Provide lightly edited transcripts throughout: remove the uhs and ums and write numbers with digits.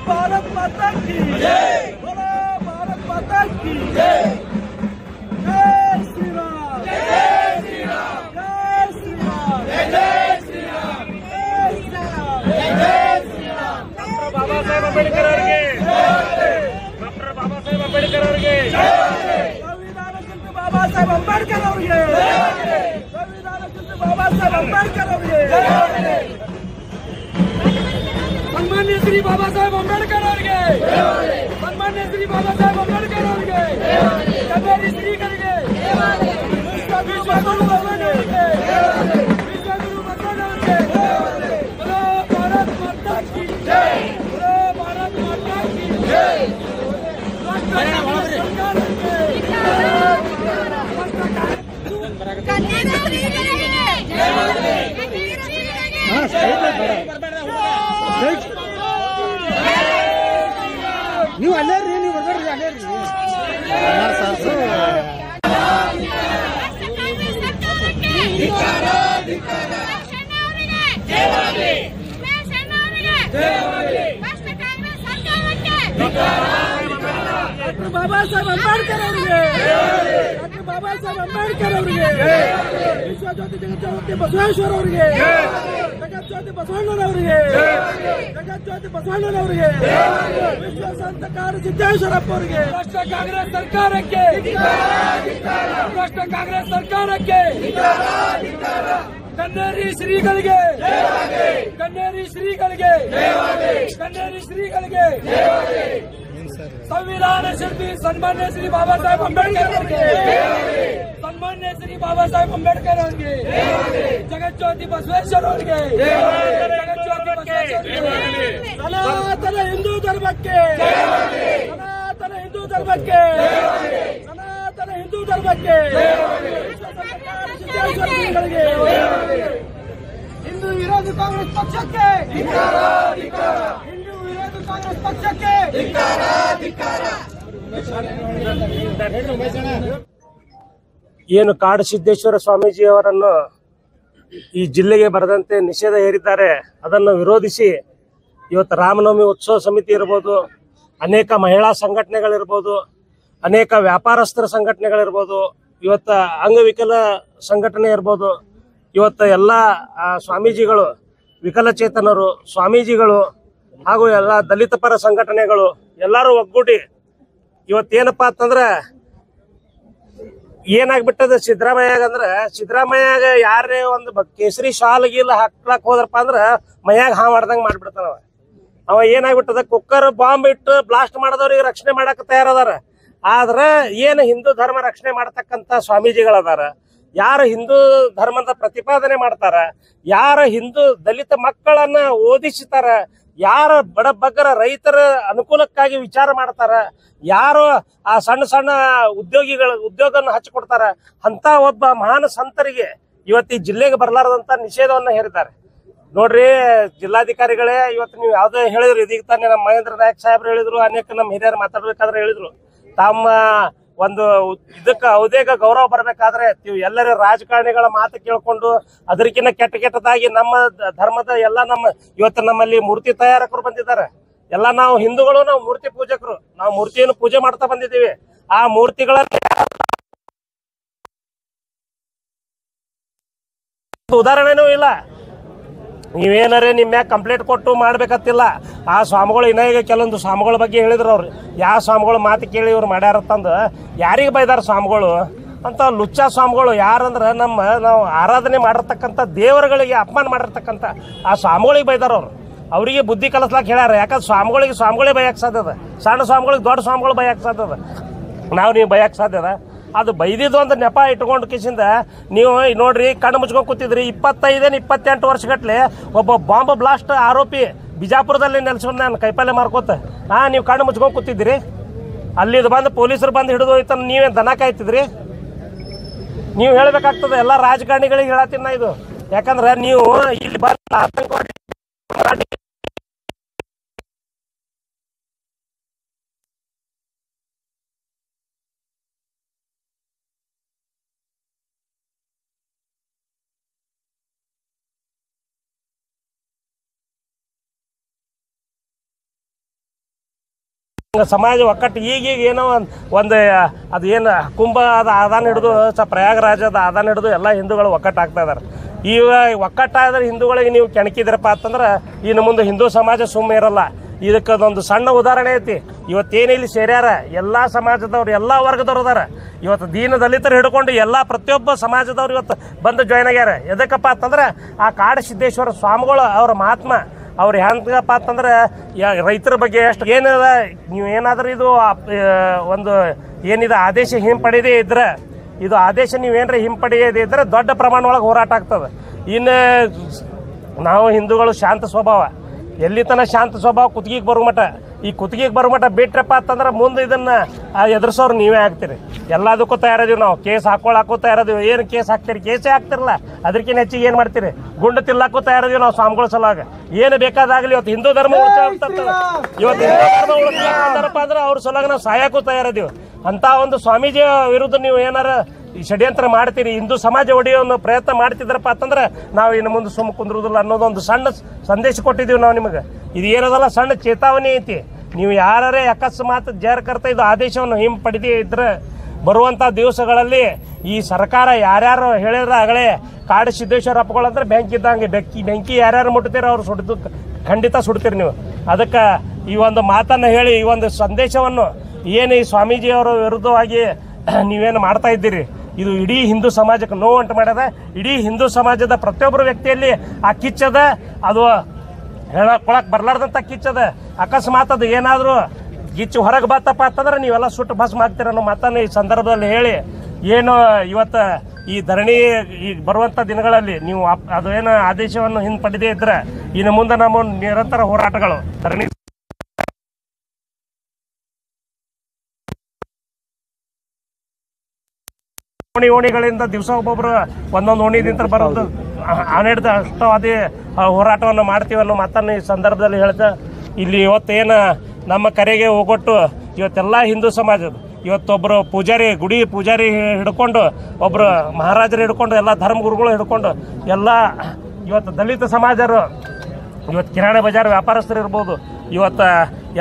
भारत माता की जय, भारत माता की जय, जय श्री राम, जय श्री राम, जय श्री राम, जय श्री राम, जय श्री राम, जय श्री राम। डॉक्टर बाबा साहेब अंबेडकर ಅವರಿಗೆ ಡಾಕ್ಟರ್ ಬಾಬಾ ಸಾಹೇಬ್ ಅಂಬೇಡ್ಕರ್ ಅವರಿಗೆ ಸಂವಿಧಾನ ಶಿಲ್ಪಿ ಬಾಬಾ ಸಾಹೇಬ್ ಅಂಬೇಡ್ಕರ್ ಅವರಿಗೆ ಸಂವಿಧಾನ ಶಿಲ್ಪಿ ಬಾಬಾ ಸಾಹೇಬ್ ಅಂಬೇಡ್ಕರ್ ಅವರಿಗೆ सन्मान्य श्री बाबा साहेब अंबेडकर ಅವರಿಗೆ सन्मान्य श्री बाबा साहेब अंबेडकर ಅವರಿಗೆ ಕನ್ನಡಿ ಶ್ರೀಗಳಿಗೆ ವಿಶ್ವಗುರು ಬಸವಣ್ಣನವರಿಗೆ ವಿಶ್ವಗುರು ಬಸವಣ್ಣನವರಿಗೆ बोलो भारत माता की जय, बोलो भारत माता की जय। ನೀವು ಅಲ್ಲೇ ರೀ, ನೀವು ಬರ್ಬೇಡ್ರಿ, ಅಲ್ಲೇ ರೀ। ಡಾಕ್ಟರ್ ಬಾಬಾ ಸಾಹೇಬ್ ಅಂಬೇಡ್ಕರ್ ಅವರಿಗೆ ಡಾಕ್ಟರ್ ಬಾಬಾ ಸಾಹೇಬ್ ಅಂಬೇಡ್ಕರ್ ಅವರಿಗೆ ವಿಶ್ವಜ್ಯೋತಿ ಜಗಜ್ಯೋತಿ ಬಸವೇಶ್ವರ ಅವರಿಗೆ ಜಗಜ್ಯೋತಿ ಬಸವಣ್ಣನವರಿಗೆ ಜಗಜ್ಯೋತಿ ಬಸವಣ್ಣನವರಿಗೆ ವಿಶ್ವ ಸಂತ ಕಾರ ಸಿದ್ದೇಶ್ವರಪ್ಪ ಅವರಿಗೆ ಭ್ರಷ್ಟ ಕಾಂಗ್ರೆಸ್ ಸರ್ಕಾರಕ್ಕೆ ಭ್ರಷ್ಟ ಕಾಂಗ್ರೆಸ್ ಸರ್ಕಾರಕ್ಕೆ ಕನ್ನೇರಿ ಶ್ರೀಗಳಿಗೆ ಕನ್ನೇರಿ ಶ್ರೀಗಳಿಗೆ ಕನ್ನೇರಿ ಶ್ರೀಗಳಿಗೆ संविधान शिल्पी सन्मान्य श्री बाबा साहेब अंबेडकर ಅವರಿಗೆ सन्मान्य श्री बाबा साहेब अंबेडकर ಅವರಿಗೆ जगज्योति बसवेश्वर ಅವರಿಗೆ जगज्योति बसवेश्वर सनातन हिंदू धर्मಕ್ಕೆ सनातन हिंदू धर्मಕ್ಕೆ सनातन हिंदू धर्मಕ್ಕೆ ಹಿಂದೂ ವಿರೋಧಿ ಕಾಂಗ್ರೆಸ್ ಪಕ್ಷಕ್ಕೆ ಕಾಂಗ್ರೆಸ್ ಪಕ್ಷಕ್ಕೆ ಏನು ಕಾಡು ಸಿದ್ದೇಶ್ವರ ಸ್ವಾಮೀಜಿ ಅವರನ್ನು ಈ ಜಿಲ್ಲೆಗೆ ಬರದಂತೆ ನಿಷೇಧ ಹೇರಿದ್ದಾರೆ. ಅದನ್ನು ವಿರೋಧಿಸಿ ಇವತ್ತು ರಾಮನವಮಿ ಉತ್ಸವ ಸಮಿತಿ ಇರ್ಬೋದು, ಅನೇಕ ಮಹಿಳಾ ಸಂಘಟನೆಗಳಿರ್ಬೋದು, ಅನೇಕ ವ್ಯಾಪಾರಸ್ಥರ ಸಂಘಟನೆಗಳಿರ್ಬೋದು, ಇವತ್ತು ಅಂಗವಿಕಲ ಸಂಘಟನೆ ಇರ್ಬೋದು, ಇವತ್ತು ಎಲ್ಲ ಸ್ವಾಮೀಜಿಗಳು, ವಿಕಲಚೇತನರು, ಸ್ವಾಮೀಜಿಗಳು ಹಾಗೂ ಎಲ್ಲ ದಲಿತ ಪರ ಸಂಘಟನೆಗಳು ಎಲ್ಲರೂ ಒಗ್ಗೂಡಿ ಇವತ್ತೇನಪ್ಪ ಅಂತಂದ್ರೆ ಏನಾಗ್ಬಿಟ್ಟದ ಸಿದ್ದರಾಮಯ್ಯಾಗ ಅಂದ್ರ ಸಿದ್ದರಾಮಯ್ಯಾಗ ಯಾರೇ ಒಂದು ಕೇಸರಿ ಶಾಲ್ ಗೀಲ್ ಹಾಕ್ಲಾಕ್ ಹೋದ್ರಪ್ಪ ಅಂದ್ರ ಮೈಯಾಗ ಮಾಡ್ದಂಗ ಮಾಡ್ಬಿಡ್ತಾನವ. ಅವ ಏನಾಗ್ಬಿಟ್ಟದ ಕುಕ್ಕರ್ ಬಾಂಬ್ ಇಟ್ಟು ಬ್ಲಾಸ್ಟ್ ಮಾಡದವ್ರಿಗೆ ರಕ್ಷಣೆ ಮಾಡಕ್ ತಯಾರದಾರ. ಆದ್ರ ಏನು ಹಿಂದೂ ಧರ್ಮ ರಕ್ಷಣೆ ಮಾಡತಕ್ಕಂತ ಸ್ವಾಮೀಜಿಗಳದಾರ, ಯಾರು ಹಿಂದೂ ಧರ್ಮದ ಪ್ರತಿಪಾದನೆ ಮಾಡ್ತಾರ, ಯಾರ ಹಿಂದೂ ದಲಿತ ಮಕ್ಕಳನ್ನ ಓದಿಸ್ತಾರ, ಯಾರ ಬಡಬಗ್ಗರ ರೈತರ ಅನುಕೂಲಕ್ಕಾಗಿ ವಿಚಾರ ಮಾಡ್ತಾರ, ಯಾರು ಆ ಸಣ್ಣ ಸಣ್ಣ ಉದ್ಯೋಗನ ಹಚ್ಚಿಕೊಡ್ತಾರ, ಅಂತ ಒಬ್ಬ ಮಹಾನ್ ಸಂತರಿಗೆ ಇವತ್ತು ಈ ಜಿಲ್ಲೆಗೆ ಬರಲಾರದಂತ ನಿಷೇಧವನ್ನ ಹೇರಿದ್ದಾರೆ. ನೋಡ್ರಿ ಜಿಲ್ಲಾಧಿಕಾರಿಗಳೇ, ಇವತ್ತು ನೀವು ಯಾವ್ದೇ ಹೇಳಿದ್ರು, ಇದೀಗ ತಾನೇ ನಮ್ಮ ಮಹೇಂದ್ರ ನಾಯಕ್ ಸಾಹೇಬ್ರು ಹೇಳಿದ್ರು, ಅನೇಕ ನಮ್ಮ ಹಿರಿಯರು ಮಾತಾಡ್ಬೇಕಾದ್ರೆ ಹೇಳಿದ್ರು, ತಮ್ಮ ಒಂದು ಇದಕ್ಕೆ ಅವದೇಗ ಗೌರವ ಬರ್ಬೇಕಾದ್ರೆ ನೀವು ಎಲ್ಲರ ರಾಜಕಾರಣಿಗಳ ಮಾತು ಕೇಳ್ಕೊಂಡು ಅದಕ್ಕಿಂತ ಕೆಟ್ಟದಾಗಿ ನಮ್ಮ ಧರ್ಮದ ಎಲ್ಲ ಇವತ್ತು ನಮ್ಮಲ್ಲಿ ಮೂರ್ತಿ ತಯಾರಕರು ಬಂದಿದ್ದಾರೆ. ಎಲ್ಲ ನಾವು ಹಿಂದೂಗಳು, ನಾವು ಮೂರ್ತಿ ಪೂಜಕರು, ನಾವು ಮೂರ್ತಿಯನ್ನು ಪೂಜೆ ಮಾಡ್ತಾ ಬಂದಿದ್ದೀವಿ. ಆ ಮೂರ್ತಿಗಳ ಉದಾಹರಣೆನೂ ಇಲ್ಲ. ನೀವೇನಾರೇ ನಿಮ್ಮ ಮ್ಯಾಗ ಕಂಪ್ಲೇಂಟ್ ಕೊಟ್ಟು ಮಾಡ್ಬೇಕತ್ತಿಲ್ಲ. ಆ ಸ್ವಾಮಿಗಳು ಈಗ ಕೆಲವೊಂದು ಸ್ವಾಮಿಗಳ ಬಗ್ಗೆ ಹೇಳಿದ್ರು. ಅವ್ರು ಯಾವ ಸ್ವಾಮಿಗಳು ಮಾತು ಕೇಳಿ ಇವ್ರು ಮಾಡ್ಯಾರತ್ತಂದು ಯಾರಿಗೆ ಬೈದಾರ ಸ್ವಾಮಿಗಳು ಅಂತ. ಲುಚ್ಚ ಸ್ವಾಮಿಗಳು ಯಾರಂದ್ರೆ ನಾವು ಆರಾಧನೆ ಮಾಡಿರ್ತಕ್ಕಂಥ ದೇವರುಗಳಿಗೆ ಅಪಮಾನ ಮಾಡಿರ್ತಕ್ಕಂಥ ಆ ಸ್ವಾಮಿಗಳಿಗೆ ಬೈದಾರ. ಅವರಿಗೆ ಬುದ್ಧಿ ಕಲಿಸ್ಲಾಕ್ ಹೇಳ್ಯಾರ. ಯಾಕಂದ್ರೆ ಸ್ವಾಮಿಗಳೇ ಬೈಯಕ್ಕೆ ಸಾಧ್ಯದ, ಸಣ್ಣ ಸ್ವಾಮಿಗಳಿಗೆ ದೊಡ್ಡ ಸ್ವಾಮಿಗಳು ಬೈಯಕ್ಕೆ ಸಾಧ್ಯದ, ನೀವು ಬೈಯಕ್ಕೆ ಸಾಧ್ಯದ. ಅದು ಬೈದಿದ್ದು ಒಂದು ನೆಪ ಇಟ್ಕೊಂಡು ಕಿಸಿಂದ ನೀವು ನೋಡ್ರಿ ಕಣ್ಣು ಮುಚ್ಕೊಂಡು ಕೂತಿದ್ರಿ. 25-28 ವರ್ಷಗಟ್ಲೆ ಒಬ್ಬ ಬಾಂಬ್ ಬ್ಲಾಸ್ಟ್ ಆರೋಪಿ ಬಿಜಾಪುರದಲ್ಲಿ ನೆಲೆಸ್ಕೊಂಡು ನಾನು ಕೈಪಲ್ಯ ಮಾರ್ಕೋತ ನೀವು ಕಣ್ಣು ಮುಚ್ಕೊಂಡು ಕೂತಿದ್ರಿ. ಅಲ್ಲಿದು ಬಂದು ಪೊಲೀಸರು ಬಂದು ಹಿಡಿದು ಹೋಯ್ತ, ನೀವೇನು ದನ ಕಾಯ್ತಿದ್ರಿ? ನೀವು ಹೇಳ್ಬೇಕಾಗ್ತದೆ ಎಲ್ಲ ರಾಜಕಾರಣಿಗಳಿಗೆ ಹೇಳತ್ತೀನಿ ನಾ ಇದು. ಯಾಕಂದ್ರೆ ನೀವು ಇಲ್ಲಿ ಬಂದು ಆತಂಕವಾದಿ ಸಮಾಜ ಒಕ್ಕಟ್ಟು ಈಗ ಏನೋ ಒಂದು ಅದು ಏನು ಕುಂಭ ಅದು ಆದಾನ ಹಿಡಿದು ಪ್ರಯಾಗರಾಜದ ಆದಾನ ಹಿಡಿದು ಎಲ್ಲ ಹಿಂದೂಗಳು ಒಕ್ಕಟ್ಟಾಗ್ತಾ ಇದಾರೆ. ಈಗ ಒಕ್ಕಟ್ಟಾದ್ರೆ ಹಿಂದೂಗಳಿಗೆ ನೀವು ಕೆಣಕಿದ್ರಪ್ಪ ಅಂತಂದ್ರೆ ಇನ್ನು ಮುಂದೆ ಹಿಂದೂ ಸಮಾಜ ಸುಮ್ಮನೆ ಇರಲ್ಲ. ಇದಕ್ಕೊಂದು ಸಣ್ಣ ಉದಾಹರಣೆ ಐತಿ. ಇವತ್ತೇನಿಲ್ಲಿ ಸೇರ್ಯಾರ ಎಲ್ಲ ಸಮಾಜದವ್ರು, ಎಲ್ಲ ವರ್ಗದವ್ರು ಅದಾರ. ಇವತ್ತು ದೀನ ದಲಿತರು ಹಿಡ್ಕೊಂಡು ಎಲ್ಲ ಪ್ರತಿಯೊಬ್ಬ ಸಮಾಜದವ್ರು ಇವತ್ತು ಬಂದು ಜಾಯ್ನ್ ಆಗ್ಯಾರ. ಎದಕ್ಕಪ್ಪ ಅಂತಂದ್ರೆ ಆ ಕಾಡಸಿದ್ದೇಶ್ವರ ಸ್ವಾಮಿಗಳು ಅವ್ರ ಮಹಾತ್ಮ ಅವ್ರು ಹೆಂಗಪ್ಪ ಅಂತಂದ್ರೆ ರೈತರ ಬಗ್ಗೆ ಎಷ್ಟು ಏನದ, ನೀವು ಏನಾದ್ರೂ ಇದು ಒಂದು ಏನಿದೆ ಆದೇಶ ಹಿಂಪಡೆಯದೇ ಇದ್ರೆ, ಇದು ಆದೇಶ ನೀವೇನ್ರ ಹಿಂಪಡೆಯದೇ ಇದ್ರೆ ದೊಡ್ಡ ಪ್ರಮಾಣ ಒಳಗೆ ಹೋರಾಟ ಆಗ್ತದೆ. ಇನ್ನು ನಾವು ಹಿಂದೂಗಳು ಶಾಂತ ಸ್ವಭಾವ, ಎಲ್ಲಿ ತನಕ ಶಾಂತ ಸ್ವಭಾವ ಕುತ್ತಿಗೆಗೆ ಬರೋ ಮಟ್ಟ, ಈ ಕುತ್ತಿಗೆಗೆ ಬರೋ ಮಟ್ಟ ಬಿಟ್ರಪ್ಪ ಅಂತಂದ್ರೆ ಮುಂದೆ ಇದನ್ನ ಎದುರಿಸೋರು ನೀವೇ ಆಗ್ತೀರಿ. ಎಲ್ಲದಕ್ಕೂ ತಯಾರದೀವಿ ನಾವು. ಕೇಸ್ ಹಾಕೋ ತಯಾರದೀವಿ. ಏನು ಕೇಸ್ ಹಾಕ್ತೀರಿ? ಕೇಸೇ ಹಾಕ್ತಿರಲ್ಲ. ಅದಕ್ಕಿಂತ ಹೆಚ್ಚಿಗೆ ಏನು ಮಾಡ್ತೀರಿ? ಗುಂಡು ತಿಲ್ಲಕ್ಕೂ ತಯಾರದೀವಿ ನಾವು ಸ್ವಾಮಿಗಳ ಸಲುವಾಗ. ಏನು ಬೇಕಾದಾಗಲಿ ಇವತ್ತು ಹಿಂದೂ ಧರ್ಮ ಇವತ್ತು ಹಿಂದೂ ಧರ್ಮ ಉಳಿಸ್ಲಾರಪ್ಪ ಅಂದ್ರೆ ಅವ್ರ ಸಲುವಾಗ ನಾವು ಸಾಯಕ್ಕೂ ತಯಾರದೀವಿ. ಅಂತ ಒಂದು ಸ್ವಾಮೀಜಿಯ ವಿರುದ್ಧ ನೀವು ಏನಾರ ಷಡ್ಯಂತ್ರ ಮಾಡ್ತೀರಿ, ಹಿಂದೂ ಸಮಾಜ ಒಡೆಯೋ ಪ್ರಯತ್ನ ಮಾಡ್ತಿದ್ರಪ್ಪ ಅಂತಂದ್ರೆ ನಾವು ಇನ್ನು ಮುಂದೆ ಸುಮ್ಮ ಕುಂದ್ರುದಿಲ್ಲ ಅನ್ನೋದೊಂದು ಸಣ್ಣ ಸಂದೇಶ ಕೊಟ್ಟಿದ್ದೀವಿ ನಾವು ನಿಮಗೆ. ಇದು ಏನದಲ್ಲ, ಸಣ್ಣ ಚೇತಾವಣೆ ಐತಿ. ನೀವು ಯಾರೇ ಅಕಸ್ಮಾತ್ ಜಾರಿಕರ್ತ ಇದು ಆದೇಶವನ್ನು ಹಿಂಪಡೆದೇ ಇದ್ರೆ ಬರುವಂಥ ದಿವಸಗಳಲ್ಲಿ ಈ ಸರ್ಕಾರ ಯಾರ್ಯಾರು ಹೇಳಿದ್ರೆ ಆಗಲೇ ಕಾಡಸಿದ್ದೇಶ್ವರ ಅಪ್ಪಗಳಂದ್ರೆ ಬೆಂಕಿ ಇದ್ದಂಗೆ, ಬೆಂಕಿ ಯಾರ್ಯಾರು ಮುಟ್ತೀರ ಅವ್ರು ಸುಡ್ದು ಖಂಡಿತ ಸುಡ್ತೀರಿ ನೀವು. ಅದಕ್ಕೆ ಈ ಒಂದು ಮಾತನ್ನು ಹೇಳಿ, ಈ ಒಂದು ಸಂದೇಶವನ್ನು ಏನು ಈ ಸ್ವಾಮೀಜಿಯವರ ವಿರುದ್ಧವಾಗಿ ನೀವೇನು ಮಾಡ್ತಾ ಇದ್ದೀರಿ, ಇದು ಇಡೀ ಹಿಂದೂ ಸಮಾಜಕ್ಕೆ ನೋವು ಉಂಟು ಮಾಡ್ಯದ. ಇಡೀ ಹಿಂದೂ ಸಮಾಜದ ಪ್ರತಿಯೊಬ್ಬರು ವ್ಯಕ್ತಿಯಲ್ಲಿ ಆ ಕಿಚ್ಚದ, ಅದು ಹೇಳಕೊಳಕ್ ಬರ್ಲಾರ್ದಂಥ ಕಿಚ್ಚದ. ಅಕಸ್ಮಾತ್ ಅದು ಏನಾದರೂ ಗಿಚ್ಚು ಹೊರಗೆ ಬತ್ತಪ್ಪ ಅಂತಂದ್ರೆ ನೀವೆಲ್ಲ ಸುಟ್ಟು ಭಸ್ಮ ಆಗ್ತೀರ ಅನ್ನೋ ಮಾತನ್ನು ಈ ಸಂದರ್ಭದಲ್ಲಿ ಹೇಳಿ, ಏನು ಇವತ್ತು ಈ ಧರಣಿ ಈ ಬರುವಂಥ ದಿನಗಳಲ್ಲಿ ನೀವು ಅದು ಏನು ಆದೇಶವನ್ನು ಹಿಂಪಡೆದೇ ಇದ್ರೆ ಇನ್ನು ಮುಂದೆ ನಮ್ಮ ನಿರಂತರ ಹೋರಾಟಗಳು ಧರಣಿ ಓಣಿಗಳಿಂದ ದಿವಸ ಒಬ್ಬೊಬ್ರು ಒಂದೊಂದು ಓಣಿದಿಂದ ಬರೋದು ಹನ್ನೆರಡು ಅಷ್ಟು ಅದೇ ಹೋರಾಟವನ್ನು ಮಾಡ್ತೀವಿ ಅನ್ನೋ ಮಾತನ್ನು ಈ ಸಂದರ್ಭದಲ್ಲಿ ಹೇಳ್ತಾ, ಇಲ್ಲಿ ಇವತ್ತೇನು ನಮ್ಮ ಕರೆಗೆ ಹೋಗೊಟ್ಟು ಇವತ್ತೆಲ್ಲ ಹಿಂದೂ ಸಮಾಜದ ಇವತ್ತೊಬ್ಬರು ಪೂಜಾರಿ, ಗುಡಿ ಪೂಜಾರಿ ಹಿಡ್ಕೊಂಡು, ಒಬ್ಬರು ಮಹಾರಾಜರು ಹಿಡ್ಕೊಂಡು, ಎಲ್ಲ ಧರ್ಮಗುರುಗಳು ಹಿಡ್ಕೊಂಡು ಎಲ್ಲ ಇವತ್ತು ದಲಿತ ಸಮಾಜರು, ಇವತ್ತು ಕಿರಾಣಿ ಬಜಾರ್ ವ್ಯಾಪಾರಸ್ಥರು ಇರ್ಬೋದು, ಇವತ್ತು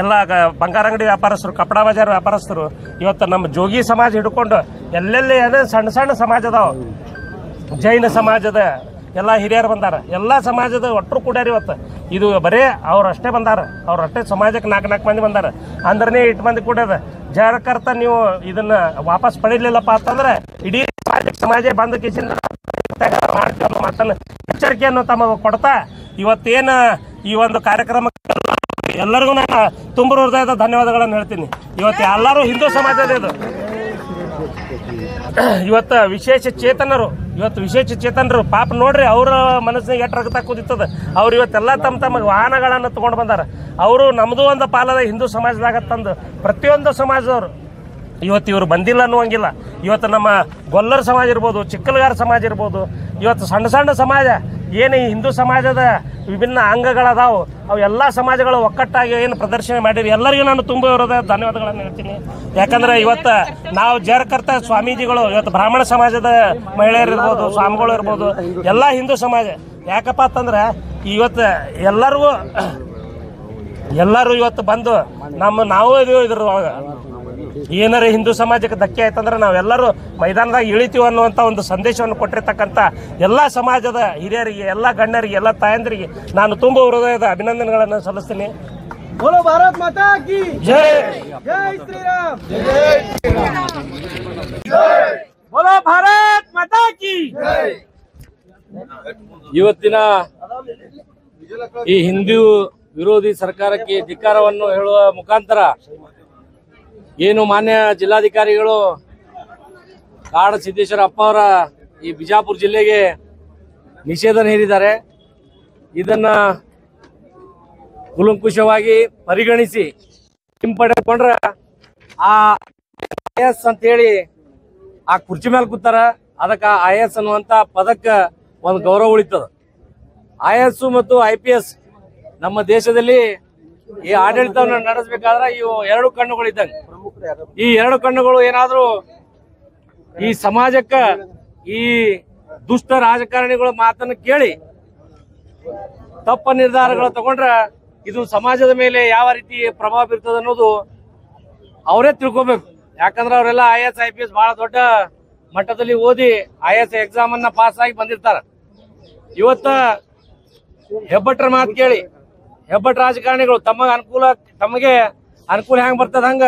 ಎಲ್ಲ ಬಂಗಾರ ಅಂಗಡಿ ವ್ಯಾಪಾರಸ್ಥರು, ಕಪಡ ಬಜಾರ್ ವ್ಯಾಪಾರಸ್ಥರು, ಇವತ್ತು ನಮ್ಮ ಜೋಗಿ ಸಮಾಜ ಹಿಡ್ಕೊಂಡು ಎಲ್ಲೆಲ್ಲಿ ಅದೇ ಸಣ್ಣ ಸಣ್ಣ ಸಮಾಜ ಅದಾವ. ಜೈನ ಸಮಾಜದ ಎಲ್ಲ ಹಿರಿಯರು ಬಂದಾರ, ಎಲ್ಲ ಸಮಾಜದ ಒಟ್ಟರು ಕೂಡ್ಯಾರ ಇವತ್ತು. ಇದು ಬರೀ ಅವ್ರು ಅಷ್ಟೇ ಬಂದಾರ, ಅವ್ರು ಅಷ್ಟೇ ಸಮಾಜಕ್ಕೆ 4 ಮಂದಿ ಬಂದಾರ ಅಂದ್ರೆ 8 ಮಂದಿ ಕೂಡ್ಯದ. ಜಾರಕರ್ತ ನೀವು ಇದನ್ನ ವಾಪಸ್ ಪಡೀಲಿಲ್ಲಪ್ಪ ಅಂತಂದ್ರೆ ಇಡೀ ಸಮಾಜ ಬಂದ ಕಿಸಿಂದ ಮಾತನ್ನು ಎಚ್ಚರಿಕೆಯನ್ನು ತಮ್ಮ ಕೊಡ್ತಾ ಇವತ್ತೇನು ಈ ಒಂದು ಕಾರ್ಯಕ್ರಮಕ್ಕೆ ಎಲ್ಲರಿಗೂ ನಾನು ತುಂಬ ಹೃದಯದ ಧನ್ಯವಾದಗಳನ್ನು ಹೇಳ್ತೀನಿ. ಇವತ್ತು ಎಲ್ಲರೂ ಹಿಂದೂ ಸಮಾಜದ ಇದು ಇವತ್ತು ವಿಶೇಷ ಚೇತನರು ಪಾಪ ನೋಡ್ರಿ, ಅವ್ರ ಮನಸ್ಸಿನಾಗ ಎಷ್ಟು ರಕ್ತ ಕುದಿತದ. ಅವ್ರು ಇವತ್ತೆಲ್ಲ ತಮ್ಮ ವಾಹನಗಳನ್ನು ತಗೊಂಡು ಬಂದಾರ. ಅವರು ನಮ್ಮದು ಒಂದು ಪಾಲದ ಹಿಂದೂ ಸಮಾಜದಾಗ ತಂದು ಪ್ರತಿಯೊಂದು ಸಮಾಜದವರು ಇವತ್ತು ಇವರು ಬಂದಿಲ್ಲ ಅನ್ನುವಂಗಿಲ್ಲ. ಇವತ್ತು ನಮ್ಮ ಗೊಲ್ಲರ ಸಮಾಜ ಇರ್ಬೋದು, ಚಿಕ್ಕಲಗಾರ ಸಮಾಜ ಇರ್ಬೋದು, ಇವತ್ತು ಸಣ್ಣ ಸಣ್ಣ ಸಮಾಜ ಏನು ಈ ಹಿಂದೂ ಸಮಾಜದ ವಿಭಿನ್ನ ಅಂಗಗಳದಾವು, ಅವು ಎಲ್ಲ ಸಮಾಜಗಳು ಒಕ್ಕಟ್ಟಾಗಿ ಏನು ಪ್ರದರ್ಶನ ಮಾಡಿರಿ ಎಲ್ಲರಿಗೂ ನಾನು ತುಂಬ ಧನ್ಯವಾದಗಳನ್ನು ಹೇಳ್ತೀನಿ. ಯಾಕಂದ್ರೆ ಇವತ್ತು ನಾವು ಜಾರಕರ್ತ ಸ್ವಾಮೀಜಿಗಳು ಇವತ್ತು ಬ್ರಾಹ್ಮಣ ಸಮಾಜದ ಮಹಿಳೆಯರು ಇರ್ಬೋದು, ಸ್ವಾಮಿಗಳು ಇರ್ಬೋದು, ಎಲ್ಲ ಹಿಂದೂ ಸಮಾಜ. ಯಾಕಪ್ಪ ಅಂತಂದ್ರೆ ಇವತ್ತು ಎಲ್ಲರೂ ಇವತ್ತು ಬಂದು ನಾವು ಇದ್ರೊಳಗೆ ಏನಾರ ಹಿಂದೂ ಸಮಾಜಕ್ಕೆ ಧಕ್ಕೆ ಆಯ್ತಂದ್ರೆ ನಾವೆಲ್ಲರೂ ಮೈದಾನದಾಗ ಇಳಿತೀವಿ ಅನ್ನುವಂಥ ಒಂದು ಸಂದೇಶವನ್ನು ಕೊಟ್ಟಿರ್ತಕ್ಕಂಥ ಎಲ್ಲ ಸಮಾಜದ ಹಿರಿಯರಿಗೆ, ಎಲ್ಲ ಗಣ್ಯರಿಗೆ, ಎಲ್ಲ ತಾಯಂದಿರಿಗೆ ನಾನು ತುಂಬ ಹೃದಯದ ಅಭಿನಂದನೆಗಳನ್ನು ಸಲ್ಲಿಸ್ತೀನಿ. बोलो भारत माता की ಜೈ, जय श्री राम, बोलो भारत माता की ಇವತ್ತಿನ ಈ ಹಿಂದೂ ವಿರೋಧಿ ಸರ್ಕಾರಕ್ಕೆ ಧಿಕ್ಕಾರವನ್ನು ಹೇಳುವ ಮುಖಾಂತರ ಏನು ಮಾನ್ಯ ಜಿಲ್ಲಾಧಿಕಾರಿಗಳು ಕಾಡ ಸಿದ್ದೇಶ್ವರ ಅಪ್ಪ ಅವರ ಈ ಬಿಜಾಪುರ ಜಿಲ್ಲೆಗೆ ನಿಷೇಧ ಹೇರಿದ್ದಾರೆ. ಇದನ್ನ ಕೂಲಂಕುಷವಾಗಿ ಪರಿಗಣಿಸಿ ಹಿಂಪಡೆದುಕೊಂಡ್ರೆ ಆ IAS ಅಂತ ಹೇಳಿ ಆ ಕುರ್ಚಿ ಮೇಲೆ ಕೂತಾರ, ಅದಕ್ಕೆ IAS ಅನ್ನುವಂತ ಪದಕ್ಕೆ ಒಂದು ಗೌರವ ಉಳಿತದ. IAS ಮತ್ತು IPS ನಮ್ಮ ದೇಶದಲ್ಲಿ ಈ ಆಡಳಿತವನ್ನು ನಡೆಸಬೇಕಾದ್ರೆ ಇವು 2 ಕಣ್ಣುಗಳಿದ್ದಂಗೆ. ಈ 2 ಕಣ್ಣುಗಳು ಏನಾದ್ರೂ ಈ ಸಮಾಜಕ್ಕ ಈ ದುಷ್ಟ ರಾಜಕಾರಣಿಗಳ ಮಾತನ್ನು ಕೇಳಿ ತಪ್ಪ ನಿರ್ಧಾರಗಳು ತಗೊಂಡ್ರೆ ಇದು ಸಮಾಜದ ಮೇಲೆ ಯಾವ ರೀತಿ ಪ್ರಭಾವ ಬೀರ್ತದೆ ಅನ್ನೋದು ಅವರೇ ತಿಳ್ಕೋಬೇಕು. ಯಾಕಂದ್ರೆ ಅವರೆಲ್ಲ IAS IPS ಬಹಳ ದೊಡ್ಡ ಮಟ್ಟದಲ್ಲಿ ಓದಿ IAS ಎಕ್ಸಾಮ್ ಅನ್ನ ಪಾಸ್ ಆಗಿ ಬಂದಿರ್ತಾರ. ಇವತ್ತ ಹೆಬ್ಬಟ್ರ ಮಾತು ಕೇಳಿ ಹೆಬ್ಬಟ್ ರಾಜಕಾರಣಿಗಳು ತಮಗೆ ಅನುಕೂಲ ಹೆಂಗ್ ಬರ್ತದ ಹಂಗ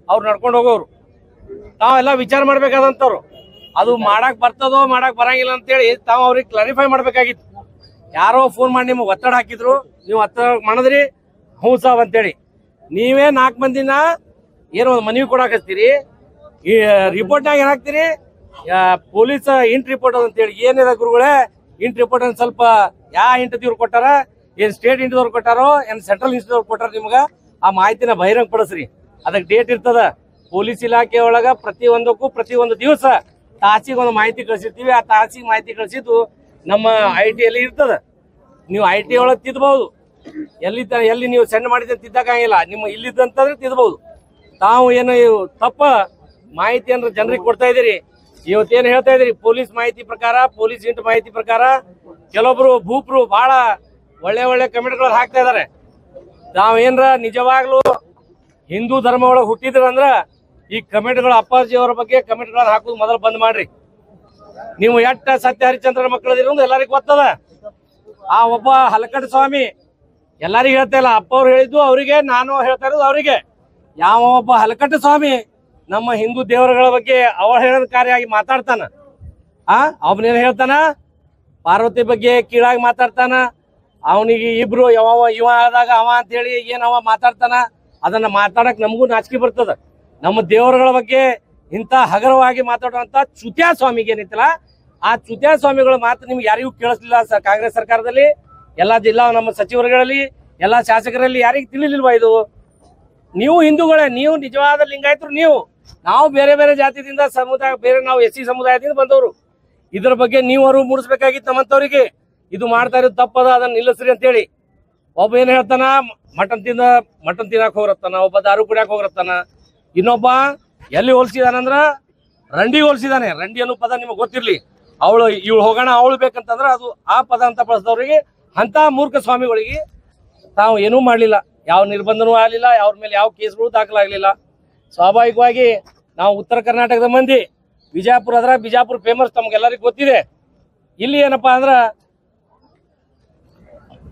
ಅವ್ರು ನಡ್ಕೊಂಡು ಹೋಗೋರು. ತಾವೆಲ್ಲ ವಿಚಾರ ಮಾಡ್ಬೇಕಾದಂತವ್ರು, ಅದು ಮಾಡಕ್ ಬರ್ತದೋ ಮಾಡಕ್ ಬರಂಗಿಲ್ಲ ಅಂತೇಳಿ ತಾವು ಅವ್ರಿಗೆ ಕ್ಲಾರಿಫೈ ಮಾಡ್ಬೇಕಾಗಿತ್ತು. ಯಾರೋ ಫೋನ್ ಮಾಡಿ ನಿಮ್ಗೆ ಒತ್ತಡ ಹಾಕಿದ್ರು, ನೀವು ಒತ್ತಡ ಮಾಡಿದ್ರಿ, ಹ್ಞೂ ಸಾಬ್ ಅಂತೇಳಿ ನೀವೇ 4 ಮಂದಿನ ಏನೋ ಒಂದು ಮನವಿ ಕೊಡಾಕತ್ತೀರಿ. ಈ ರಿಪೋರ್ಟ್ನಾಗ ಏನಾಗ್ತೀರಿ, ಪೊಲೀಸ್ ಇಂಟ್ ರಿಪೋರ್ಟ್ ಅಂತೇಳಿ ಏನಿದೆ ಗುರುಗಳೇ, ಇಂಟ್ ರಿಪೋರ್ಟ್ ಅನ್ನು ಸ್ವಲ್ಪ ಯಾವ ಇಂಟದವ್ರು ಕೊಟ್ಟಾರ, ಏನ್ ಸ್ಟೇಟ್ ಇಂಟದವ್ರು ಕೊಟ್ಟಾರೋ ಏನ್ ಸೆಂಟ್ರಲ್ ಇನ್ಸ್ಟಿಟ್ಯೂಟ್ ಕೊಟ್ಟಾರ, ನಿಮ್ಗ ಆ ಮಾಹಿತಿನ ಬಹಿರಂಗ ಪಡಿಸ್ರಿ. ಅದಕ್ಕೆ ಡೇಟ್ ಇರ್ತದ. ಪೊಲೀಸ್ ಇಲಾಖೆ ಒಳಗ ಪ್ರತಿಯೊಂದಕ್ಕೂ ಪ್ರತಿಯೊಂದು ದಿವಸ ತಾಸಿಗೆ ಒಂದು ಮಾಹಿತಿ ಕಳಿಸಿರ್ತೀವಿ. ಆ ತಾಸಿಗೆ ಮಾಹಿತಿ ಕಳಿಸಿದ್ದು ನಮ್ಮ IT ಅಲ್ಲಿ ಇರ್ತದ. ನೀವು IT ಒಳಗೆ ತಿದ್ದಬಹುದು, ಎಲ್ಲಿ ನೀವು ಸೆಂಡ್ ಮಾಡಿದ್ರೆ ತಿದ್ದಕ್ಕಾಗಿಲ್ಲ, ನಿಮ್ಮ ಇಲ್ಲಿದ್ದಂತಂದ್ರೆ ತಿದ್ದಬಹುದು. ತಾವು ಏನು ತಪ್ಪ ಮಾಹಿತಿಯನ್ನು ಜನರಿಗೆ ಕೊಡ್ತಾ ಇದ್ದೀರಿ. ಇವತ್ತೇನು ಹೇಳ್ತಾ ಇದ್ದೀರಿ, ಪೊಲೀಸ್ ಮಾಹಿತಿ ಪ್ರಕಾರ, ಪೊಲೀಸ್ ಇಂಟ್ ಮಾಹಿತಿ ಪ್ರಕಾರ ಕೆಲವೊಬ್ರು ಭೂಪ್ರು ಬಹಳ ಒಳ್ಳೆ ಕಮೆಂಟ್ಗಳು ಹಾಕ್ತಾ ಇದಾರೆ. ನಾವೇನ್ರ ನಿಜವಾಗ್ಲೂ ಹಿಂದೂ ಧರ್ಮ ಒಳಗೆ ಹುಟ್ಟಿದ್ರಂದ್ರ ಈ ಕಮೆಂಟ್ಗಳು ಅಪ್ಪಾಜಿ ಅವರ ಬಗ್ಗೆ ಕಮೆಂಟ್ಗಳನ್ನ ಹಾಕೋದು ಮೊದಲು ಬಂದ್ ಮಾಡ್ರಿ. ನೀವು ಎಟ್ಟ ಸತ್ಯ ಹರಿಶ್ಚಂದ್ರನ ಮಕ್ಕಳದಿರೋ ಎಲ್ಲರಿಗೂ ಗೊತ್ತದ. ಆ ಒಬ್ಬ ಹಲಕಟ್ಟ ಸ್ವಾಮಿ ಎಲ್ಲರಿಗೂ ಹೇಳ್ತಾ ಇಲ್ಲ, ಅಪ್ಪ ಅವ್ರು ಹೇಳಿದ್ದು ಅವರಿಗೆ, ನಾನು ಹೇಳ್ತಾ ಇರೋದು ಅವರಿಗೆ. ಯಾವ ಒಬ್ಬ ಹಲಕಟ್ಟ ಸ್ವಾಮಿ ನಮ್ಮ ಹಿಂದೂ ದೇವರುಗಳ ಬಗ್ಗೆ ಅವಹೇಳನಕಾರಿಯಾಗಿ ಮಾತಾಡ್ತಾನ, ಅವನೇನ್ ಹೇಳ್ತಾನ, ಪಾರ್ವತಿ ಬಗ್ಗೆ ಕೀಳಾಗಿ ಮಾತಾಡ್ತಾನ, ಅವನಿಗೆ ಇಬ್ರು ಇವ ಆದಾಗ ಅವ ಅಂತ ಹೇಳಿ ಏನ್ ಅವ ಮಾತಾಡ್ತಾನ, ಅದನ್ನ ಮಾತಾಡಕ್ ನಮಗೂ ನಾಚಿಕೆ ಬರ್ತದ. ನಮ್ಮ ದೇವರುಗಳ ಬಗ್ಗೆ ಇಂತ ಹಗರವಾಗಿ ಮಾತಾಡುವಂತ ಚ್ಯುತ್ಯಾ ಸ್ವಾಮಿಗೆ ಏನೈತಲ್ಲ, ಆ ಚ್ಯುತ್ಯಾ ಸ್ವಾಮಿಗಳ ಮಾತು ನಿಮ್ಗೆ ಯಾರಿಗೂ ಕೇಳಿಸ್ಲಿಲ್ಲ. ಕಾಂಗ್ರೆಸ್ ಸರ್ಕಾರದಲ್ಲಿ ಎಲ್ಲಾ ಜಿಲ್ಲಾ ನಮ್ಮ ಸಚಿವರುಗಳಲ್ಲಿ ಎಲ್ಲಾ ಶಾಸಕರಲ್ಲಿ ಯಾರಿಗೂ ತಿಳಿಲಿಲ್ವಾ ಇದು? ನೀವು ಹಿಂದೂಗಳೇ, ನೀವು ನಿಜವಾದ ಲಿಂಗಾಯತರು. ನಾವು ಬೇರೆ ಬೇರೆ ಜಾತಿಯಿಂದ ಸಮುದಾಯ, ಬೇರೆ ನಾವು SC ಸಮುದಾಯದಿಂದ ಬಂದವರು. ಇದ್ರ ಬಗ್ಗೆ ನೀವು ಅರಿವು ಮೂಡಿಸ್ಬೇಕಾಗಿತ್ತು ನಮ್ಮಂತವ್ರಿಗೆ. ಇದು ಮಾಡ್ತಾ ಇರೋದು ತಪ್ಪದ, ಅದನ್ನ ನಿಲ್ಲಿಸ್ರಿ ಅಂತ ಹೇಳಿ. ಒಬ್ಬ ಏನ್ ಹೇಳ್ತಾನ, ಮಟನ್ ತಿನ್ನಕ್ ಹೋಗ್ರತ್ತಾನ, ಒಬ್ಬ ದಾರು ಕುಡಿಯಕ್ ಹೋಗ್ರತ್ತಾನ, ಇನ್ನೊಬ್ಬ ಎಲ್ಲಿ ಹೋಲ್ಸಿದಾನಂದ್ರ ರಂಡಿ ಹೋಲ್ಸಿದಾನೆ. ರಂಡಿ ಅನ್ನೋ ಪದ ನಿಮಗೆ ಗೊತ್ತಿರ್ಲಿ. ಇವಳು ಹೋಗೋಣ ಅವಳು ಬೇಕಂತಂದ್ರ ಅದು ಆ ಪದ ಅಂತ ಬಳಸಿದವ್ರಿಗೆ, ಅಂತ ಮೂರ್ಖ ಸ್ವಾಮಿಗಳಿಗೆ ತಾವು ಏನೂ ಮಾಡ್ಲಿಲ್ಲ, ಯಾವ ನಿರ್ಬಂಧನೂ ಆಗ್ಲಿಲ್ಲ, ಅವ್ರ ಮೇಲೆ ಯಾವ ಕೇಸ್ಗಳು ದಾಖಲಾಗ್ಲಿಲ್ಲ. ಸ್ವಾಭಾವಿಕವಾಗಿ ನಾವು ಉತ್ತರ ಕರ್ನಾಟಕದ ಮಂದಿ, ಬಿಜಾಪುರ ಫೇಮಸ್ ತಮ್ಗೆಲ್ಲರಿಗೂ ಗೊತ್ತಿದೆ. ಇಲ್ಲಿ ಏನಪ್ಪಾ ಅಂದ್ರ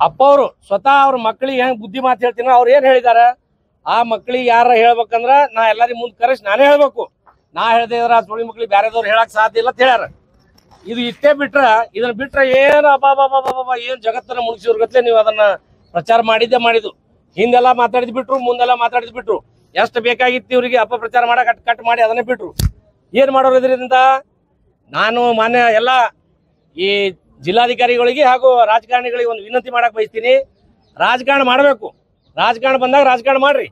ಅಪ್ಪ ಅವರು ಸ್ವತಃ ಅವ್ರ ಮಕ್ಕಳಿಗೆ ಹೆಂಗ್ ಬುದ್ಧಿ ಮಾತು ಹೇಳ್ತೀನಿ ಅವ್ರು ಏನ್ ಹೇಳಿದಾರ, ಆ ಮಕ್ಕಳಿಗೆ ಯಾರ ಹೇಳ್ಬೇಕಂದ್ರ ನಾ ಎಲ್ಲರಿಗೂ ಮುಂದೆ ಕರೆಸಿ ನಾನೇ ಹೇಳ್ಬೇಕು, ನಾ ಹೇಳ್ದೆ ಇದ್ರ ಸುಳಿ ಮಕ್ಳಿಗೆ ಬ್ಯಾರೆದವ್ರು ಹೇಳಕ್ ಸಾಧ್ಯ ಇಲ್ಲ ಅಂತ ಹೇಳ್ಯಾರ. ಇದು ಇಷ್ಟೇ ಬಿಟ್ರ, ಇದನ್ನ ಬಿಟ್ರ ಏನು ಅಬ್ಬಾ ಏನ್ ಜಗತ್ತನ್ನ ಮುಗಿಸಿರ್ಗತ್ಲೆ ನೀವು ಅದನ್ನ ಪ್ರಚಾರ ಮಾಡಿದ್ದೆ ಮಾಡಿದ್ದು. ಹಿಂದೆಲ್ಲ ಮಾತಾಡಿದ್ ಬಿಟ್ರು, ಮುಂದೆಲ್ಲ ಮಾತಾಡಿದ್ ಬಿಟ್ರು. ಎಷ್ಟು ಬೇಕಾಗಿತ್ತು ಇವ್ರಿಗೆ ಅಪಪ್ರಚಾರ ಮಾಡಕ್ ಕಟ್ ಮಾಡಿ ಅದನ್ನೇ ಬಿಟ್ರು. ಏನ್ ಮಾಡೋರು ಇದರಿಂದ? ನಾನು ಮಾನ್ಯ ಎಲ್ಲ ಈ ಜಿಲ್ಲಾಧಿಕಾರಿಗಳಿಗೆ ಹಾಗೂ ರಾಜಕಾರಣಿಗಳಿಗೆ ಒಂದು ವಿನಂತಿ ಮಾಡಕ್ ಬಯಸ್ತೀನಿ. ರಾಜಕಾರಣ ಮಾಡಬೇಕು, ರಾಜಕಾರಣ ಬಂದಾಗ ರಾಜಕಾರಣ ಮಾಡ್ರಿ.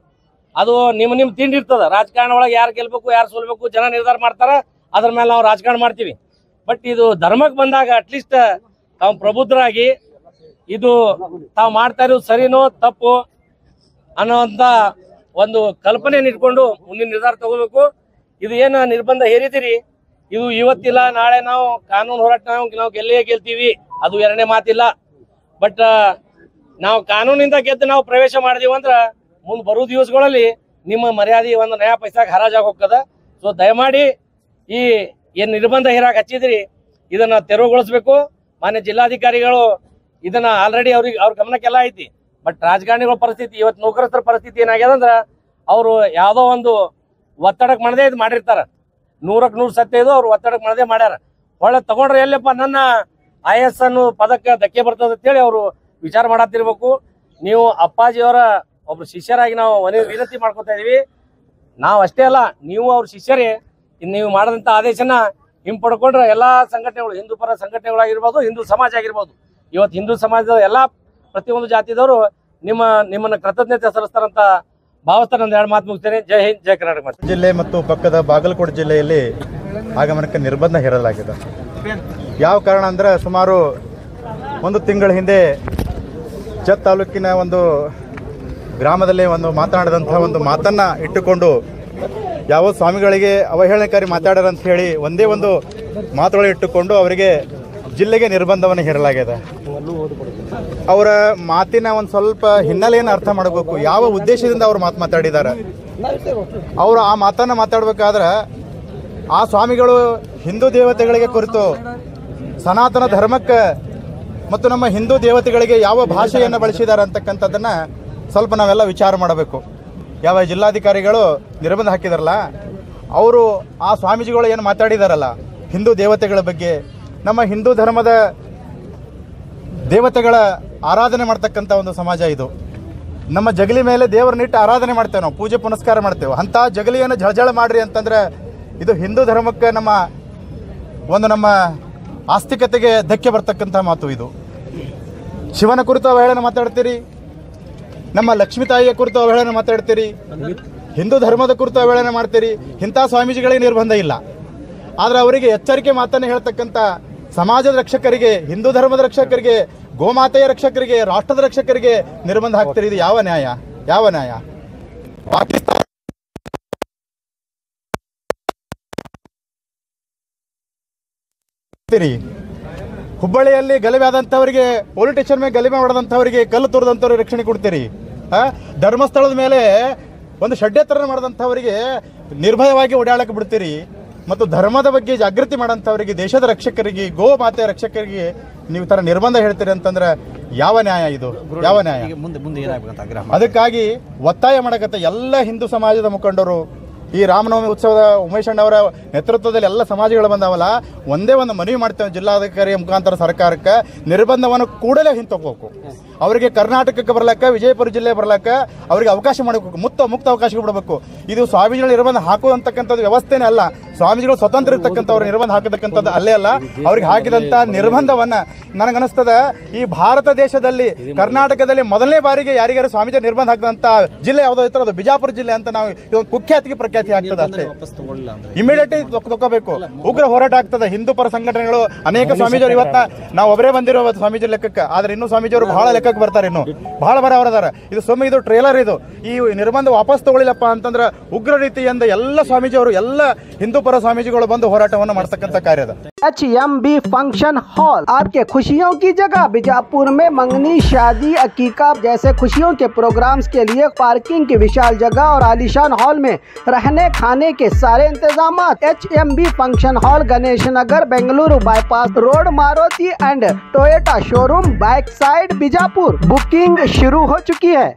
ಅದು ನಿಮ್ ತಿಂಡಿ ಇರ್ತದ. ರಾಜಕಾರಣ ಒಳಗೆ ಯಾರು ಗೆಲ್ಬೇಕು ಯಾರು ಸೋಲ್ಬೇಕು ಜನ ನಿರ್ಧಾರ ಮಾಡ್ತಾರ, ಅದ್ರ ಮೇಲೆ ನಾವು ರಾಜಕಾರಣ ಮಾಡ್ತೀವಿ. ಬಟ್ ಇದು ಧರ್ಮಕ್ಕೆ ಬಂದಾಗ ಅಟ್ಲೀಸ್ಟ್ ತಾವು ಪ್ರಬುದ್ಧರಾಗಿ ಇದು ತಾವು ಮಾಡ್ತಾ ಇರೋದು ಸರಿನೋ ತಪ್ಪು ಅನ್ನೋಂಥ ಒಂದು ಕಲ್ಪನೆಯನ್ನು ಇಟ್ಕೊಂಡು ಮುಂದಿನ ನಿರ್ಧಾರ ತಗೋಬೇಕು. ಇದು ಏನು ನಿರ್ಬಂಧ ಹೇರಿದಿರಿ, ಇದು ಇವತ್ತಿಲ್ಲ ನಾಳೆ ನಾವು ಕಾನೂನು ಹೋರಾಟ ನಾವು ಗೆಲ್ತೀವಿ, ಅದು ಎರಡನೇ ಮಾತಿಲ್ಲ. ಬಟ್ ನಾವು ಕಾನೂನಿಂದ ಗೆದ್ದು ನಾವು ಪ್ರವೇಶ ಮಾಡಿದೀವಿ ಅಂದ್ರೆ ಮುಂದೆ ಬರೋ ದಿವಸಗಳಲ್ಲಿ ನಿಮ್ಮ ಮರ್ಯಾದೆ ಒಂದು ನಯಾ ಪೈಸಾಗ ಹರಾಜಾಗಿ ಹೋಗ್ತದ. ಸೊ ದಯಮಾಡಿ ಈ ಏನು ನಿರ್ಬಂಧ ಹೇರಾಕ್ ಹಚ್ಚಿದ್ರಿ ಇದನ್ನ ತೆರವುಗೊಳಿಸ್ಬೇಕು. ಮಾನ್ಯ ಜಿಲ್ಲಾಧಿಕಾರಿಗಳು ಇದನ್ನ ಆಲ್ರೆಡಿ ಅವ್ರ ಗಮನಕ್ಕೆಲ್ಲ ಐತಿ. ಬಟ್ ರಾಜಕಾರಣಿಗಳ ಪರಿಸ್ಥಿತಿ, ಇವತ್ತು ನೌಕರಸ್ಥರ ಪರಿಸ್ಥಿತಿ ಏನಾಗ್ಯದ ಅಂದ್ರ ಅವರು ಯಾವುದೋ ಒಂದು ಒತ್ತಡಕ್ಕೆ ಮಾಡದೆ ಇದು ಮಾಡಿರ್ತಾರ. 100ಕ್ಕೆ 100 ಸತ್ಯ ಇದು, ಅವ್ರು ಒತ್ತಡಕ್ಕೆ ಮಾಡದೆ ಮಾಡ್ಯಾರ. ಒಳ್ಳೆ ತಗೊಂಡ್ರೆ ಎಲ್ಲಪ್ಪ ನನ್ನ IAS ಅನ್ನೋ ಪದಕ್ಕೆ ಧಕ್ಕೆ ಬರ್ತದೆ ಅಂತೇಳಿ ಅವರು ವಿಚಾರ ಮಾಡತ್ತಿರ್ಬೇಕು. ನೀವು ಅಪ್ಪಾಜಿಯವರ ಒಬ್ರು ಶಿಷ್ಯರಾಗಿ ನಾವು ವಿನಂತಿ ಮಾಡ್ಕೊತಾ ಇದೀವಿ. ನಾವು ಅಷ್ಟೇ ಅಲ್ಲ, ನೀವು ಅವ್ರ ಶಿಷ್ಯರೇ. ನೀವು ಮಾಡದಂತ ಆದೇಶನ ಹಿಂಪಡ್ಕೊಂಡ್ರೆ ಎಲ್ಲಾ ಸಂಘಟನೆಗಳು, ಹಿಂದೂ ಪರ ಸಂಘಟನೆಗಳಾಗಿರ್ಬೋದು, ಹಿಂದೂ ಸಮಾಜ ಆಗಿರ್ಬೋದು, ಇವತ್ತು ಹಿಂದೂ ಸಮಾಜದ ಎಲ್ಲಾ ಪ್ರತಿಯೊಂದು ಜಾತಿದವರು ನಿಮ್ಮನ್ನ ಕೃತಜ್ಞತೆ ಸಲ್ಲಿಸ್ತಾರಂತ ಭಾವಿಸ್ತಾರೆ. ಒಂದು 2 ಮಾತು ಮುಗಿಸ್ತೇನೆ. ಜೈ ಹಿಂದ್, ಜೈ ಕರ್ನಾಟಕ. ಜಿಲ್ಲೆ ಮತ್ತು ಪಕ್ಕದ ಬಾಗಲಕೋಟೆ ಜಿಲ್ಲೆಯಲ್ಲಿ ಆಗಮನಕ್ಕೆ ನಿರ್ಬಂಧ ಹೇರಲಾಗಿದೆ. ಯಾವ ಕಾರಣ ಅಂದ್ರೆ ಸುಮಾರು 1 ತಿಂಗಳ ಹಿಂದೆ ಜತ್ ತಾಲೂಕಿನ ಒಂದು ಗ್ರಾಮದಲ್ಲಿ ಒಂದು ಮಾತನಾಡಿದಂತಹ ಒಂದು ಮಾತನ್ನ ಇಟ್ಟುಕೊಂಡು ಯಾವ ಸ್ವಾಮಿಗಳಿಗೆ ಅವಹೇಳನಕಾರಿ ಮಾತಾಡ್ಯಾರ ಅಂತ ಹೇಳಿ ಒಂದೇ ಒಂದು ಮಾತುಗಳು ಇಟ್ಟುಕೊಂಡು ಅವರಿಗೆ ಜಿಲ್ಲೆಗೆ ನಿರ್ಬಂಧವನ್ನು ಹೇರಲಾಗಿದೆ. ಅವರ ಮಾತಿನ ಒಂದು ಸ್ವಲ್ಪ ಹಿನ್ನೆಲೆಯನ್ನು ಅರ್ಥ ಮಾಡಬೇಕು. ಯಾವ ಉದ್ದೇಶದಿಂದ ಅವರು ಮಾತಾಡಿದ್ದಾರೆ, ಅವರು ಆ ಮಾತನ್ನು ಮಾತಾಡಬೇಕಾದ್ರೆ ಆ ಸ್ವಾಮಿಗಳು ಹಿಂದೂ ದೇವತೆಗಳಿಗೆ ಕುರಿತು, ಸನಾತನ ಧರ್ಮಕ್ಕೆ ಮತ್ತು ನಮ್ಮ ಹಿಂದೂ ದೇವತೆಗಳಿಗೆ ಯಾವ ಭಾಷೆಯನ್ನು ಬಳಸಿದ್ದಾರೆ ಅಂತಕ್ಕಂಥದ್ದನ್ನು ಸ್ವಲ್ಪ ನಾವೆಲ್ಲ ವಿಚಾರ ಮಾಡಬೇಕು. ಯಾವ ಜಿಲ್ಲಾಧಿಕಾರಿಗಳು ನಿರ್ಬಂಧ ಹಾಕಿದಾರಲ್ಲ, ಅವರು ಆ ಸ್ವಾಮೀಜಿಗಳು ಏನು ಮಾತಾಡಿದಾರಲ್ಲ ಹಿಂದೂ ದೇವತೆಗಳ ಬಗ್ಗೆ, ನಮ್ಮ ಹಿಂದೂ ಧರ್ಮದ ದೇವತೆಗಳ ಆರಾಧನೆ ಮಾಡ್ತಕ್ಕಂಥ ಒಂದು ಸಮಾಜ ಇದು. ನಮ್ಮ ಜಗಲಿ ಮೇಲೆ ದೇವರನ್ನಿಟ್ಟು ಆರಾಧನೆ ಮಾಡ್ತೇವೆ, ನಾವು ಪೂಜೆ ಪುನಸ್ಕಾರ ಮಾಡ್ತೇವೆ. ಅಂಥ ಜಗಲಿಯನ್ನು ಜಳಜಳ ಮಾಡ್ರಿ ಅಂತಂದ್ರೆ ಇದು ಹಿಂದೂ ಧರ್ಮಕ್ಕೆ ನಮ್ಮ ಆಸ್ತಿಕತೆಗೆ ಧಕ್ಕೆ ಬರ್ತಕ್ಕಂಥ ಮಾತು ಇದು. ಶಿವನ ಕುರಿತು ಅವಹೇಳನ ಮಾತಾಡ್ತೀರಿ, ನಮ್ಮ ಲಕ್ಷ್ಮೀ ತಾಯಿಯ ಕುರಿತು ಅವಹೇಳನ ಮಾತಾಡ್ತೀರಿ, ಹಿಂದೂ ಧರ್ಮದ ಕುರಿತು ಅವಹೇಳನ ಮಾಡ್ತೀರಿ. ಇಂಥ ಸ್ವಾಮೀಜಿಗಳಿಗೆ ನಿರ್ಬಂಧ ಇಲ್ಲ. ಆದರೆ ಅವರಿಗೆ ಎಚ್ಚರಿಕೆ ಮಾತನ್ನು ಹೇಳ್ತಕ್ಕಂಥ ಸಮಾಜದ ರಕ್ಷಕರಿಗೆ, ಹಿಂದೂ ಧರ್ಮದ ರಕ್ಷಕರಿಗೆ, ಗೋಮಾತೆಯ ರಕ್ಷಕರಿಗೆ, ರಾಷ್ಟ್ರದ ರಕ್ಷಕರಿಗೆ ನಿರ್ಬಂಧ ಹಾಕ್ತೀರಿ. ಇದು ಯಾವ ನ್ಯಾಯ? ಯಾವ ನ್ಯಾಯ? ಪಾಕಿಸ್ತಾನ ಹುಬ್ಬಳ್ಳಿಯಲ್ಲಿ ಗಲಭೆ ಆದಂಥವರಿಗೆ, ಪೊಲೀಸ್ ಸ್ಟೇಷನ್ ಮೇಲೆ ಗಲಭೆ ಮಾಡಿದಂಥವರಿಗೆ, ಕಲ್ಲು ತೋರಿದಂಥವ್ರಿಗೆ ರಕ್ಷಣೆ ಕೊಡ್ತೀರಿ. ಧರ್ಮಸ್ಥಳದ ಮೇಲೆ ಒಂದು ಷಡ್ಯಂತರ ಮಾಡಿದಂಥವರಿಗೆ ನಿರ್ಭಯವಾಗಿ ಓಡಾಡಕ್ಕೆ ಬಿಡ್ತೀರಿ. ಮತ್ತು ಧರ್ಮದ ಬಗ್ಗೆ ಜಾಗೃತಿ ಮಾಡೋಂಥವರಿಗೆ, ದೇಶದ ರಕ್ಷಕರಿಗೆ, ಗೋ ಮಾತೆಯ ರಕ್ಷಕರಿಗೆ ನೀವು ತರ ನಿರ್ಬಂಧ ಹೇಳ್ತೀರಿ ಅಂತಂದ್ರೆ ಯಾವ ನ್ಯಾಯ ಇದು? ಯಾವ ನ್ಯಾಯ? ಅದಕ್ಕಾಗಿ ಒತ್ತಾಯ ಮಾಡಕತ್ತ ಎಲ್ಲ ಹಿಂದೂ ಸಮಾಜದ ಮುಖಂಡರು, ಈ ರಾಮನವಮಿ ಉತ್ಸವದ ಉಮೇಶ್ ಅಣ್ಣವರ ನೇತೃತ್ವದಲ್ಲಿ ಎಲ್ಲ ಸಮಾಜಗಳು ಬಂದಾವಲ್ಲ, ಒಂದೇ ಒಂದು ಮನವಿ ಮಾಡ್ತೇವೆ ಜಿಲ್ಲಾಧಿಕಾರಿಯ ಮುಖಾಂತರ ಸರ್ಕಾರಕ್ಕೆ, ನಿರ್ಬಂಧವನ್ನು ಕೂಡಲೇ ಹಿಂತಕೋಬೇಕು. ಅವರಿಗೆ ಕರ್ನಾಟಕಕ್ಕೆ ಬರ್ಲಕ್ಕ, ವಿಜಯಪುರ ಜಿಲ್ಲೆ ಬರ್ಲಕ್ಕ ಅವರಿಗೆ ಅವಕಾಶ ಮಾಡಬೇಕು, ಮುಕ್ತ ಅವಕಾಶ ಬಿಡಬೇಕು. ಇದು ಸ್ವಾಮೀಜಿಗಳು ನಿರ್ಬಂಧ ಹಾಕುವಂತಕ್ಕಂಥದ್ದು ವ್ಯವಸ್ಥೆನೇ ಅಲ್ಲ. ಸ್ವಾಮೀಜಿಗಳು ಸ್ವತಂತ್ರ ಇರ್ತಕ್ಕಂಥವ್ರು ನಿರ್ಬಂಧ ಹಾಕತಕ್ಕಂಥದ್ದು ಅಲ್ಲೇ ಅಲ್ಲ. ಅವ್ರಿಗೆ ಹಾಕಿದಂಥ ನಿರ್ಬಂಧವನ್ನ ನನಗನ್ನಿಸ್ತದ ಈ ಭಾರತ ದೇಶದಲ್ಲಿ ಕರ್ನಾಟಕದಲ್ಲಿ ಮೊದಲನೇ ಬಾರಿಗೆ ಯಾರಿಗಾರು ಸ್ವಾಮೀಜಿ ನಿರ್ಬಂಧ ಹಾಕಿದಂಥ ಜಿಲ್ಲೆ ಯಾವುದೋ ಇತ್ತು ಅದು ಬಿಜಾಪುರ ಜಿಲ್ಲೆ ಅಂತ ನಾವು ಇದೊಂದು ಕುಖ್ಯಾತಿಗೆ ಪ್ರಖ್ಯಾತಿ ಆಗ್ತದೆ ಅಷ್ಟೇ. ಇಮಿಡಿಯೇಟ್ಲಿ ತಗೋಬೇಕು. ಉಗ್ರ ಹೋರಾಟ ಆಗ್ತದೆ. ಹಿಂದೂ ಪರ ಸಂಘಟನೆಗಳು ಅನೇಕ ಸ್ವಾಮೀಜಿಯವರು ಇವತ್ತ ನಾವು ಒಬ್ಬರೇ ಬಂದಿರೋ ಸ್ವಾಮೀಜಿ ಲೆಕ್ಕಕ್ಕೆ, ಆದ್ರೆ ಇನ್ನೂ ಸ್ವಾಮೀಜಿಯವರು ಬಹಳ ಲೆಕ್ಕಕ್ಕೆ ಬರ್ತಾರೆ, ಇನ್ನು ಬಹಳ ಬರವರದಾರ. ಇದು ಸುಮ್ಮನೆ ಇದು ಟ್ರೇಲರ್. ಇದು ಈ ನಿರ್ಬಂಧ ವಾಪಸ್ ತಗೊಳ್ಳಿಲ್ಲಪ್ಪ ಅಂತಂದ್ರೆ ಉಗ್ರ ರೀತಿಯಿಂದ ಎಲ್ಲ ಸ್ವಾಮೀಜಿಯವರು, ಎಲ್ಲ ಹಿಂದೂ ಪರ ಸ್ವಾಮೀಜಿಗಳು ಬಂದು ಹೋರಾಟವನ್ನು ಮಾಡ್ತಕ್ಕಂಥ ಕಾರ್ಯದ. HMB फंक्शन हॉल आपके खुशियों की जगह। बीजापुर में मंगनी, शादी, अकीका जैसे खुशियों के प्रोग्राम्स के लिए पार्किंग की विशाल जगह और आलीशान हॉल में रहने खाने के सारे इंतजाम। HMB function hall, Ganesh Nagar, Bengaluru bypass road, Maruti and Toyota showroom, back side, Bijapur. Booking शुरू हो चुकी है।